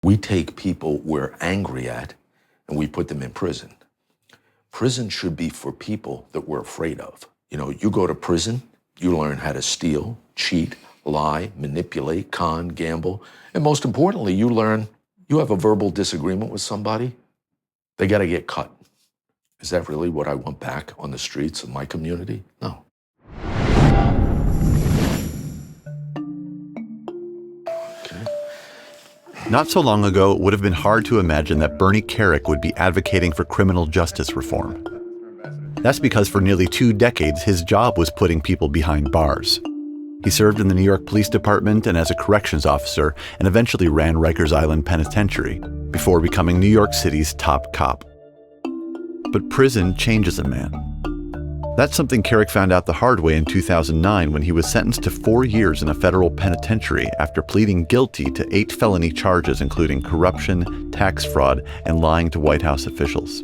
We take people we're angry at and we put them in prison. Prison should be for people that we're afraid of. You know, you go to prison, you learn how to steal, cheat, lie, manipulate, con, gamble, and most importantly, you learn you have a verbal disagreement with somebody, they gotta get cut. Is that really what I want back on the streets of my community? No. Not so long ago, it would have been hard to imagine that Bernie Kerik would be advocating for criminal justice reform. That's because for nearly 2 decades, his job was putting people behind bars. He served in the New York Police Department and as a corrections officer, and eventually ran Rikers Island Penitentiary, before becoming New York City's top cop. But prison changes a man. That's something Kerik found out the hard way in 2009 when he was sentenced to 4 years in a federal penitentiary after pleading guilty to 8 felony charges, including corruption, tax fraud, and lying to White House officials.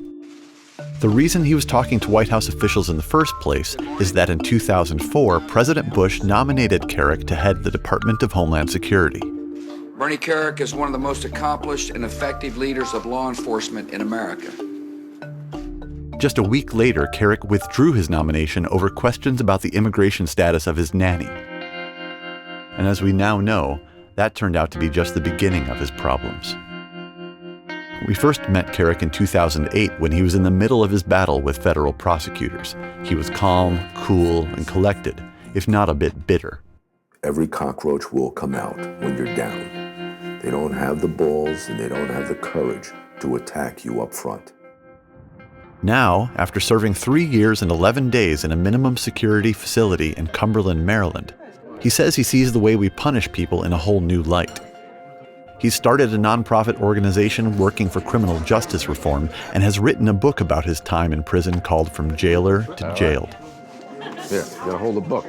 The reason he was talking to White House officials in the first place is that in 2004, President Bush nominated Kerik to head the Department of Homeland Security. Bernie Kerik is one of the most accomplished and effective leaders of law enforcement in America. Just a week later, Kerik withdrew his nomination over questions about the immigration status of his nanny. And as we now know, that turned out to be just the beginning of his problems. We first met Kerik in 2008 when he was in the middle of his battle with federal prosecutors. He was calm, cool, and collected, if not a bit bitter. Every cockroach will come out when you're down. They don't have the balls and they don't have the courage to attack you up front. Now, after serving 3 years and 11 days in a minimum security facility in Cumberland, Maryland, he says he sees the way we punish people in a whole new light. He's started a nonprofit organization working for criminal justice reform and has written a book about his time in prison called From Jailer to Jailed. Yeah, you gotta hold the book.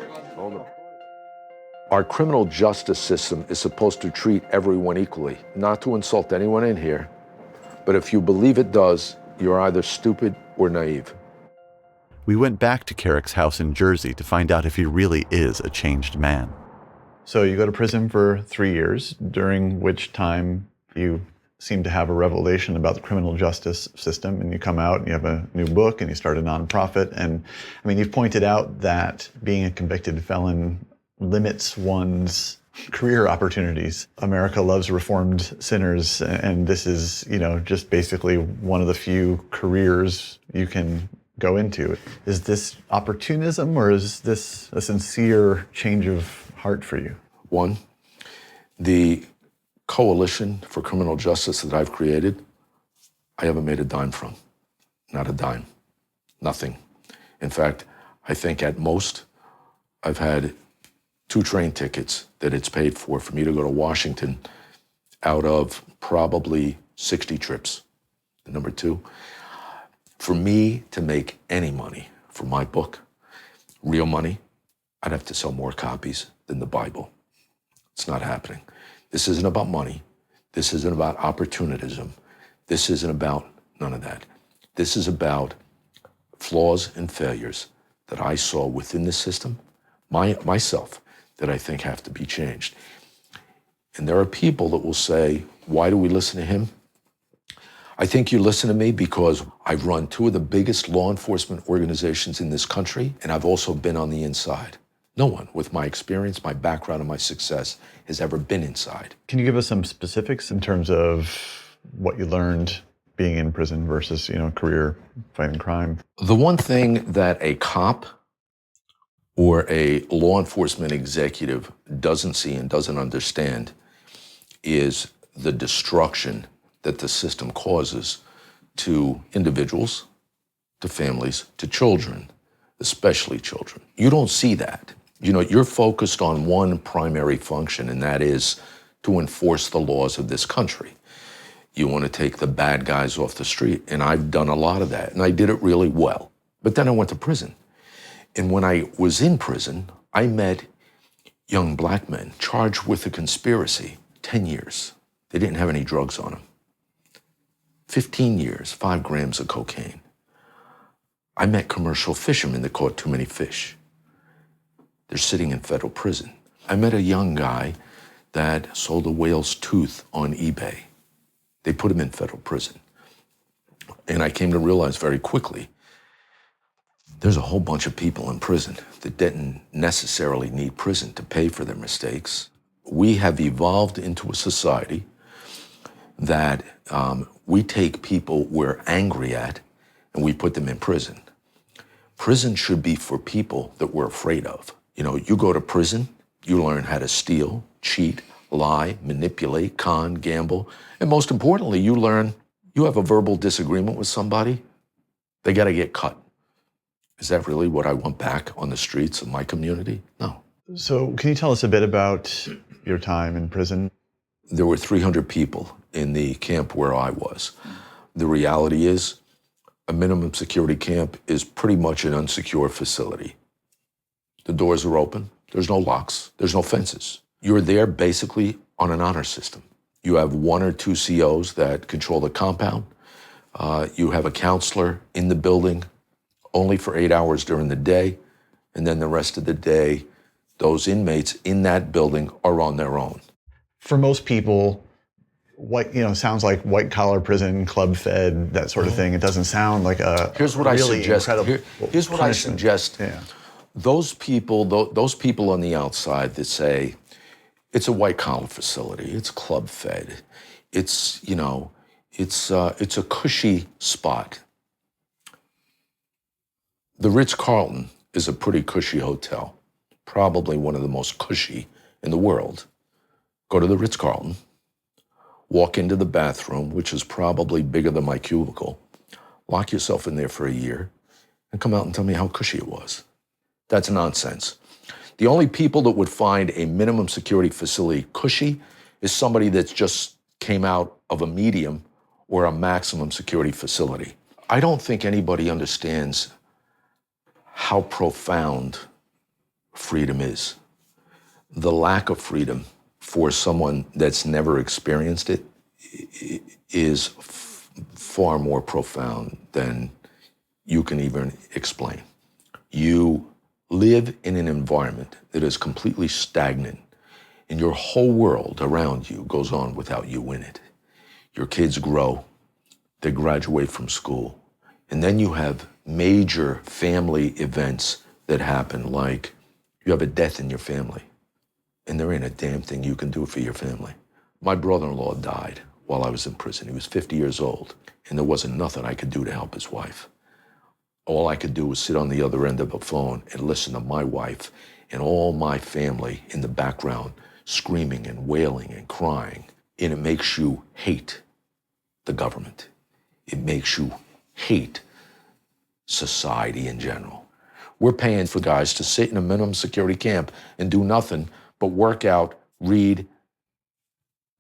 Our criminal justice system is supposed to treat everyone equally, not to insult anyone in here, but if you believe it does, you're either stupid or naive. We went back to Kerik's house in Jersey to find out if he really is a changed man. So you go to prison for 3 years, during which time you seem to have a revelation about the criminal justice system, and you come out and you have a new book and you start a nonprofit. And I mean, you've pointed out that being a convicted felon limits one's career opportunities. America loves reformed sinners, and this is, just basically one of the few careers you can go into. Is this opportunism, or is this a sincere change of heart for you? One, the coalition for criminal justice that I've created, I haven't made a dime from. Not a dime. Nothing. In fact, I think at most, I've had 2 train tickets that it's paid for me to go to Washington out of probably 60 trips. And number 2, for me to make any money from my book, real money, I'd have to sell more copies than the Bible. It's not happening. This isn't about money. This isn't about opportunism. This isn't about none of that. This is about flaws and failures that I saw within the system, myself, that I think have to be changed. And there are people that will say, why do we listen to him? I think you listen to me because I've run 2 of the biggest law enforcement organizations in this country, and I've also been on the inside. No one with my experience, my background, and my success has ever been inside. Can you give us some specifics in terms of what you learned being in prison versus, career fighting crime? The one thing that a cop or a law enforcement executive doesn't see and doesn't understand is the destruction that the system causes to individuals, to families, to children, especially children. You don't see that. You're focused on one primary function, and that is to enforce the laws of this country. You want to take the bad guys off the street, and I've done a lot of that, and I did it really well. But then I went to prison. And when I was in prison, I met young black men charged with a conspiracy, 10 years. They didn't have any drugs on them. 15 years, 5 grams of cocaine. I met commercial fishermen that caught too many fish. They're sitting in federal prison. I met a young guy that sold a whale's tooth on eBay. They put him in federal prison. And I came to realize very quickly, there's a whole bunch of people in prison that didn't necessarily need prison to pay for their mistakes. We have evolved into a society that we take people we're angry at and we put them in prison. Prison should be for people that we're afraid of. You know, you go to prison, you learn how to steal, cheat, lie, manipulate, con, gamble, and most importantly, you learn you have a verbal disagreement with somebody, they gotta get cut. Is that really what I want back on the streets of my community? No. So can you tell us a bit about your time in prison? There were 300 people in the camp where I was. The reality is, a minimum security camp is pretty much an unsecure facility. The doors are open, there's no locks, there's no fences. You're there basically on an honor system. You have 1 or 2 COs that control the compound. You have a counselor in the building only for 8 hours during the day, and then the rest of the day, those inmates in that building are on their own. For most people, sounds like white collar prison, club fed, that sort of thing. It doesn't sound like a Here's what really I suggest. incredible Here's what punishment. I suggest. Yeah. Those people on the outside that say it's a white collar facility, it's club fed, it's a cushy spot. The Ritz-Carlton is a pretty cushy hotel, probably one of the most cushy in the world. Go to the Ritz-Carlton, walk into the bathroom, which is probably bigger than my cubicle, lock yourself in there for a year, and come out and tell me how cushy it was. That's nonsense. The only people that would find a minimum security facility cushy is somebody that's just came out of a medium or a maximum security facility. I don't think anybody understands how profound freedom is. The lack of freedom for someone that's never experienced it is far more profound than you can even explain. You live in an environment that is completely stagnant, and your whole world around you goes on without you in it. Your kids grow, they graduate from school, and then you have major family events that happen, like you have a death in your family, and there ain't a damn thing you can do for your family. My brother-in-law died while I was in prison. He was 50 years old, and there wasn't nothing I could do to help his wife. All I could do was sit on the other end of a phone and listen to my wife and all my family in the background screaming and wailing and crying. And it makes you hate the government. It makes you hate society in general. We're paying for guys to sit in a minimum security camp and do nothing but work out, read,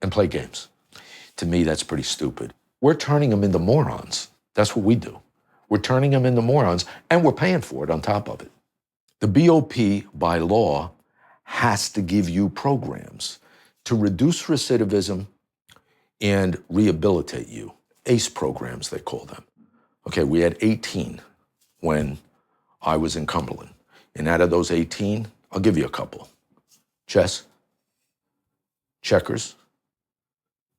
and play games. To me, that's pretty stupid. We're turning them into morons. That's what we do. We're turning them into morons, and we're paying for it on top of it. The BOP, by law, has to give you programs to reduce recidivism and rehabilitate you. ACE programs, they call them. Okay, we had 18 when I was in Cumberland. And out of those 18, I'll give you a couple. Chess, checkers,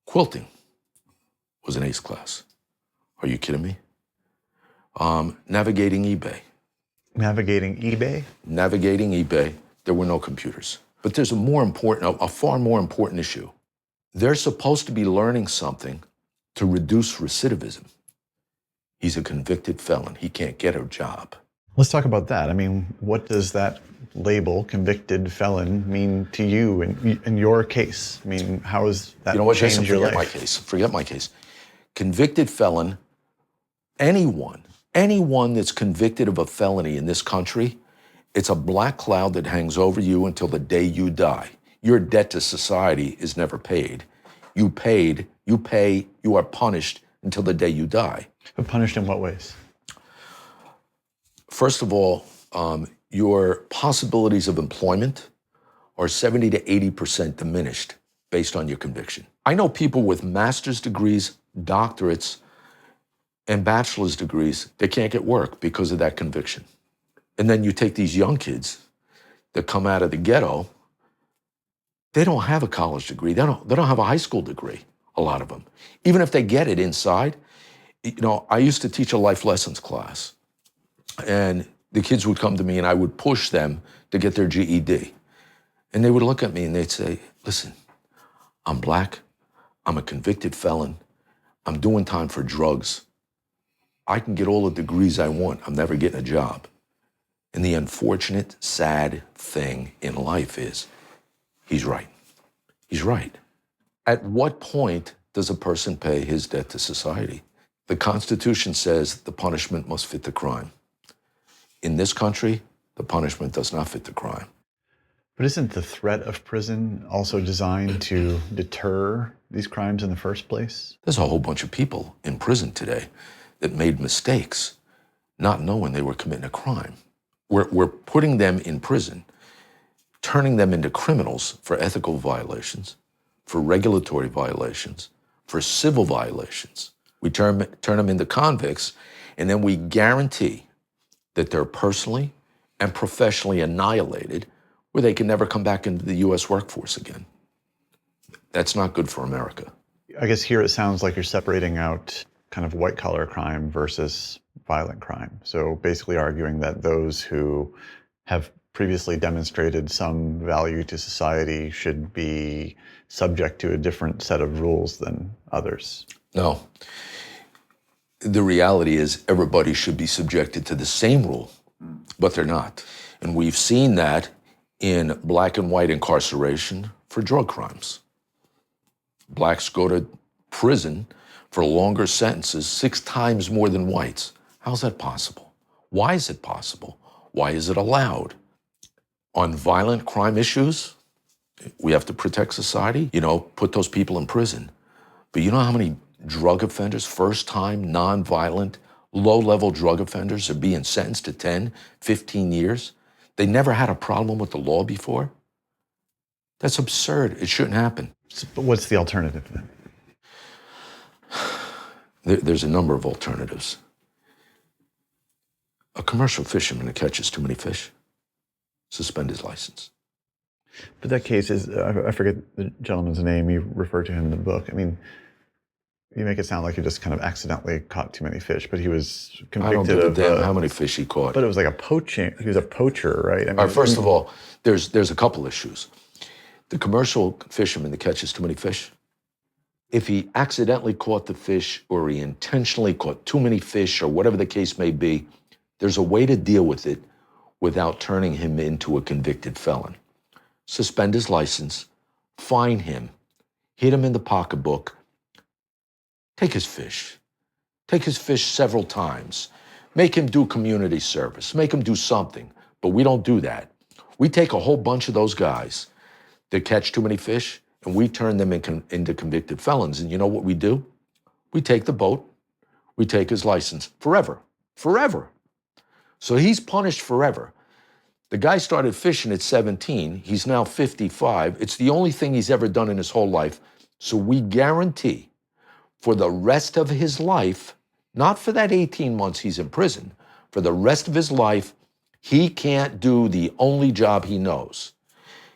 quilting was an ACE class. Are you kidding me? Navigating eBay. Navigating eBay? Navigating eBay, there were no computers. But there's a far more important issue. They're supposed to be learning something to reduce recidivism. He's a convicted felon. He can't get a job. Let's talk about that. I mean, what does that label, convicted felon, mean to you in your case? I mean, how has that changed your life? Forget my case. Convicted felon, anyone that's convicted of a felony in this country, it's a black cloud that hangs over you until the day you die. Your debt to society is never paid. You are punished until the day you die. But punished in what ways? First of all, your possibilities of employment are 70 to 80% diminished based on your conviction. I know people with master's degrees, doctorates, and bachelor's degrees, they can't get work because of that conviction. And then you take these young kids that come out of the ghetto, they don't have a college degree, they don't have a high school degree. a lot of them. Even if they get it inside, I used to teach a life lessons class, and the kids would come to me and I would push them to get their GED. And they would look at me and they'd say, listen, I'm black, I'm a convicted felon, I'm doing time for drugs. I can get all the degrees I want, I'm never getting a job. And the unfortunate, sad thing in life is, he's right. He's right. At what point does a person pay his debt to society? The Constitution says the punishment must fit the crime. In this country, the punishment does not fit the crime. But isn't the threat of prison also designed to deter these crimes in the first place? There's a whole bunch of people in prison today that made mistakes, not knowing they were committing a crime. We're putting them in prison, turning them into criminals for ethical violations, for regulatory violations, for civil violations. We turn them into convicts, and then we guarantee that they're personally and professionally annihilated, where they can never come back into the U.S. workforce again. That's not good for America. I guess here it sounds like you're separating out kind of white-collar crime versus violent crime. So basically arguing that those who have previously demonstrated some value to society should be subject to a different set of rules than others. No. The reality is everybody should be subjected to the same rule, but they're not. And we've seen that in black and white incarceration for drug crimes. Blacks go to prison for longer sentences 6 times more than whites. How's that possible? Why is it possible? Why is it allowed? On violent crime issues, we have to protect society, put those people in prison. But you know how many drug offenders, first-time, non-violent, low-level drug offenders are being sentenced to 10, 15 years? They never had a problem with the law before? That's absurd. It shouldn't happen. But what's the alternative then? There's a number of alternatives. A commercial fisherman that catches too many fish, suspend his license. But that case is, I forget the gentleman's name, you refer to him in the book. I mean, you make it sound like he just kind of accidentally caught too many fish, but he was convicted I don't give a damn of how many fish he caught. But it was like he was a poacher, right? I mean, First of all, there's a couple issues. The commercial fisherman that catches too many fish, if he accidentally caught the fish or he intentionally caught too many fish or whatever the case may be, there's a way to deal with it without turning him into a convicted felon. Suspend his license, fine him, hit him in the pocketbook, take his fish several times, make him do community service, make him do something, but we don't do that. We take a whole bunch of those guys that catch too many fish and we turn them into convicted felons. And you know what we do? We take the boat, we take his license forever. So he's punished forever. The guy started fishing at 17. He's now 55. It's the only thing he's ever done in his whole life. So we guarantee for the rest of his life, not for that 18 months he's in prison, for the rest of his life, he can't do the only job he knows.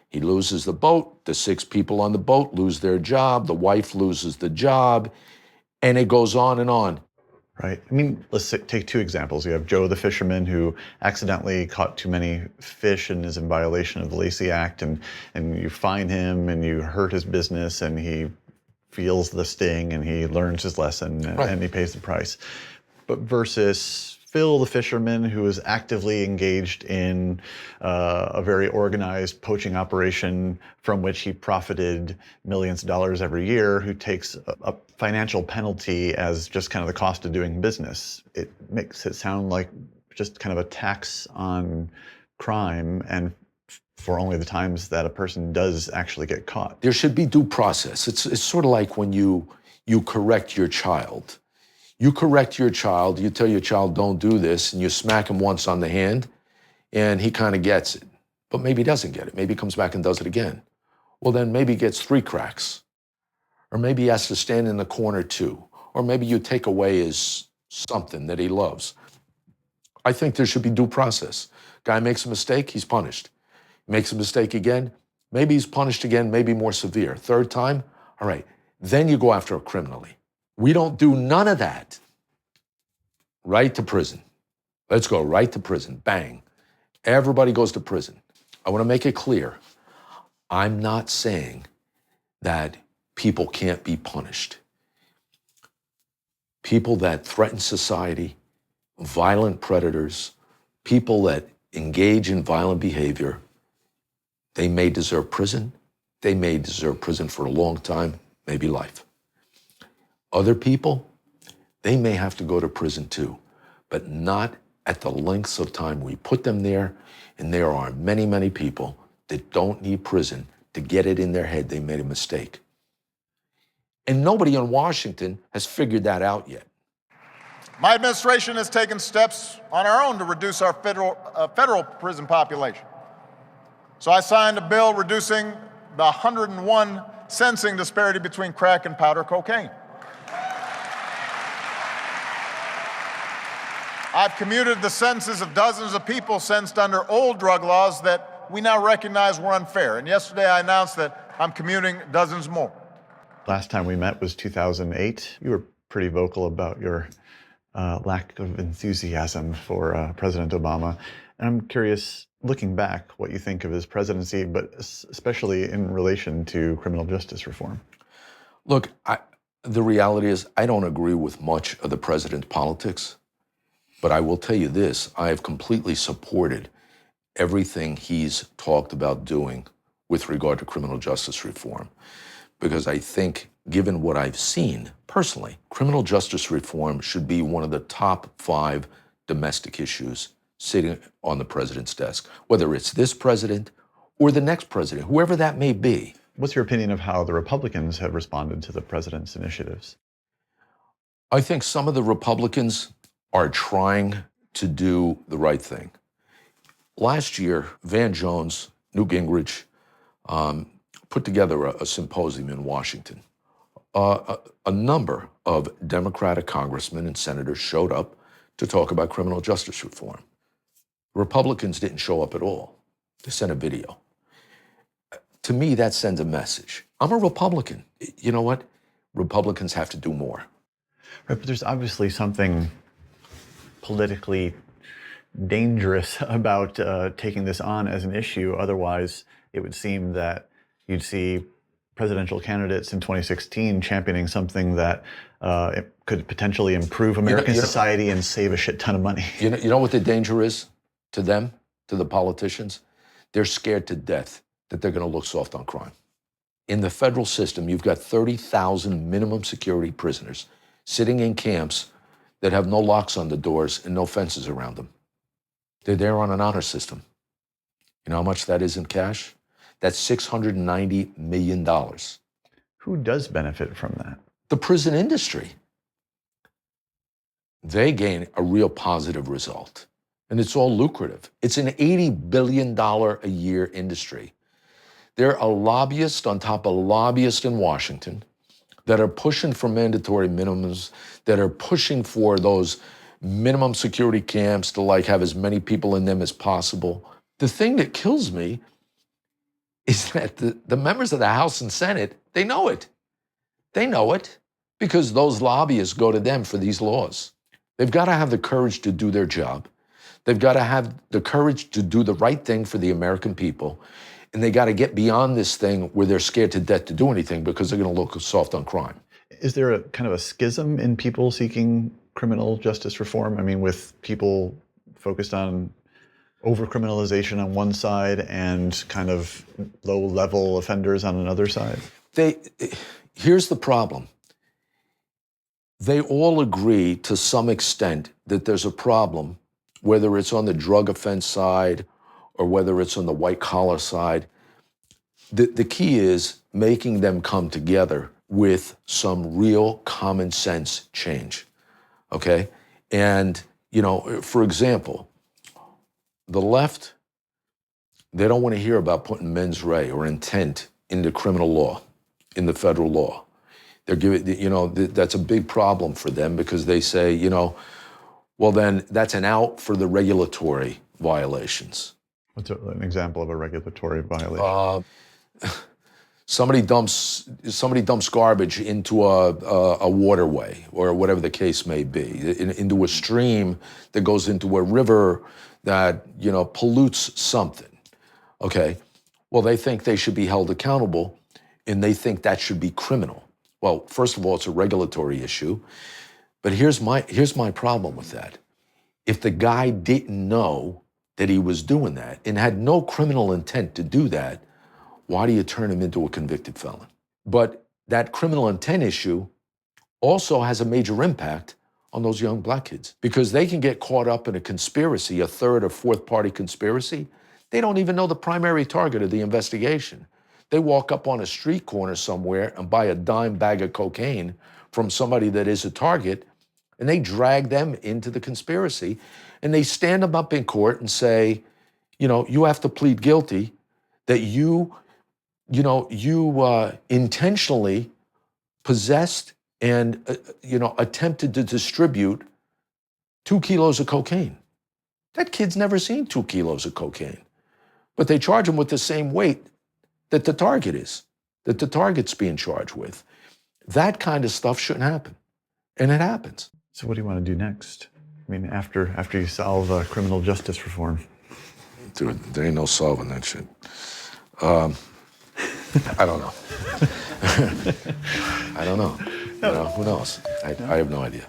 He loses the boat, the 6 people on the boat lose their job, the wife loses the job, and it goes on and on. Right. I mean, let's take 2 examples. You have Joe the fisherman who accidentally caught too many fish and is in violation of the Lacey Act, and you fine him and you hurt his business and he feels the sting and he learns his lesson and he pays the price. But versus Phil the fisherman who is actively engaged in a very organized poaching operation from which he profited millions of dollars every year, who takes a financial penalty as just kind of the cost of doing business. It makes it sound like just kind of a tax on crime and for only the times that a person does actually get caught. There should be due process. It's sort of like when you correct your child. You correct your child, you tell your child don't do this, and you smack him once on the hand, and he kind of gets it. But maybe he doesn't get it. Maybe he comes back and does it again. Well, then maybe he gets 3 cracks. Or maybe he has to stand in the corner 2. Or maybe you take away his something that he loves. I think there should be due process. Guy makes a mistake, he's punished. Makes a mistake again, maybe he's punished again, maybe more severe. 3rd time, all right, Then you go after it criminally. We don't do none of that. Right to prison. Let's go right to prison. Bang. Everybody goes to prison. I want to make it clear. I'm not saying that people can't be punished. People that threaten society, violent predators, people that engage in violent behavior, they may deserve prison. They may deserve prison for a long time, maybe life. Other people, they may have to go to prison too, but not at the lengths of time we put them there. And there are many, many people that don't need prison to get it in their head they made a mistake. And nobody in Washington has figured that out yet. My administration has taken steps on our own to reduce our federal prison population. So I signed a bill reducing the 101 sentencing disparity between crack and powder cocaine. I've commuted the sentences of dozens of people sentenced under old drug laws that we now recognize were unfair. And yesterday I announced that I'm commuting dozens more. Last time we met was 2008. You were pretty vocal about your lack of enthusiasm for President Obama. And I'm curious, looking back, what you think of his presidency, but especially in relation to criminal justice reform. Look, the reality is I don't agree with much of the president's politics, but I will tell you this, I have completely supported everything he's talked about doing with regard to criminal justice reform. Because I think, given what I've seen personally, criminal justice reform should be one of the top 5 domestic issues sitting on the president's desk, whether it's this president or the next president, whoever that may be. What's your opinion of how the Republicans have responded to the president's initiatives? I think some of the Republicans are trying to do the right thing. Last year, Van Jones, Newt Gingrich, put together a symposium in Washington. A number of Democratic congressmen and senators showed up to talk about criminal justice reform. Republicans didn't show up at all. They sent a video. To me, that sends a message. I'm a Republican. You know what? Republicans have to do more. Right, but there's obviously something politically dangerous about taking this on as an issue. Otherwise, it would seem that you'd see presidential candidates in 2016 championing something that it could potentially improve American society and save a shit ton of money. You know what the danger is to them, to the politicians? They're scared to death that they're going to look soft on crime. In the federal system, you've got 30,000 minimum security prisoners sitting in camps that have no locks on the doors and no fences around them. They're there on an honor system. You know how much that is in cash? That's $690 million. Who does benefit from that? The prison industry. They gain a real positive result, and it's all lucrative. It's an $80 billion a year industry. There are lobbyists on top of lobbyists in Washington that are pushing for mandatory minimums, that are pushing for those minimum security camps to have as many people in them as possible. The thing that kills me is that the members of the House and Senate, they know it. They know it because those lobbyists go to them for these laws. They've got to have the courage to do their job. They've got to have the courage to do the right thing for the American people. And they got to get beyond this thing where they're scared to death to do anything because they're going to look soft on crime. Is there a kind of a schism in people seeking criminal justice reform? I mean, with people focused on over-criminalization on one side and kind of low-level offenders on another side? Here's the problem. They all agree to some extent that there's a problem, whether it's on the drug offense side or whether it's on the white-collar side. The key is making them come together with some real common sense change, okay? And, for example, the left, they don't want to hear about putting mens rea or intent into criminal law, in the federal law. They're giving, that's a big problem for them because they say, well, then that's an out for the regulatory violations. What's an example of a regulatory violation? Somebody dumps garbage into a waterway or whatever the case may be, into a stream that goes into a river that, pollutes something. Okay, well, they think they should be held accountable, and they think that should be criminal. Well, first of all, it's a regulatory issue, but here's my problem with that. If the guy didn't know that he was doing that and had no criminal intent to do that, why do you turn him into a convicted felon? But that criminal intent issue also has a major impact on those young black kids because they can get caught up in a conspiracy, a third or fourth party conspiracy. They don't even know the primary target of the investigation. They walk up on a street corner somewhere and buy a dime bag of cocaine from somebody that is a target, and they drag them into the conspiracy, and they stand them up in court and say, you have to plead guilty that you intentionally possessed and, attempted to distribute 2 kilos of cocaine. That kid's never seen 2 kilos of cocaine, but they charge him with the same weight that the target's being charged with. That kind of stuff shouldn't happen, and it happens. So what do you want to do next? I mean, after you solve criminal justice reform? Dude, there ain't no solving that shit. I don't know. I don't know. Who knows? I have no idea.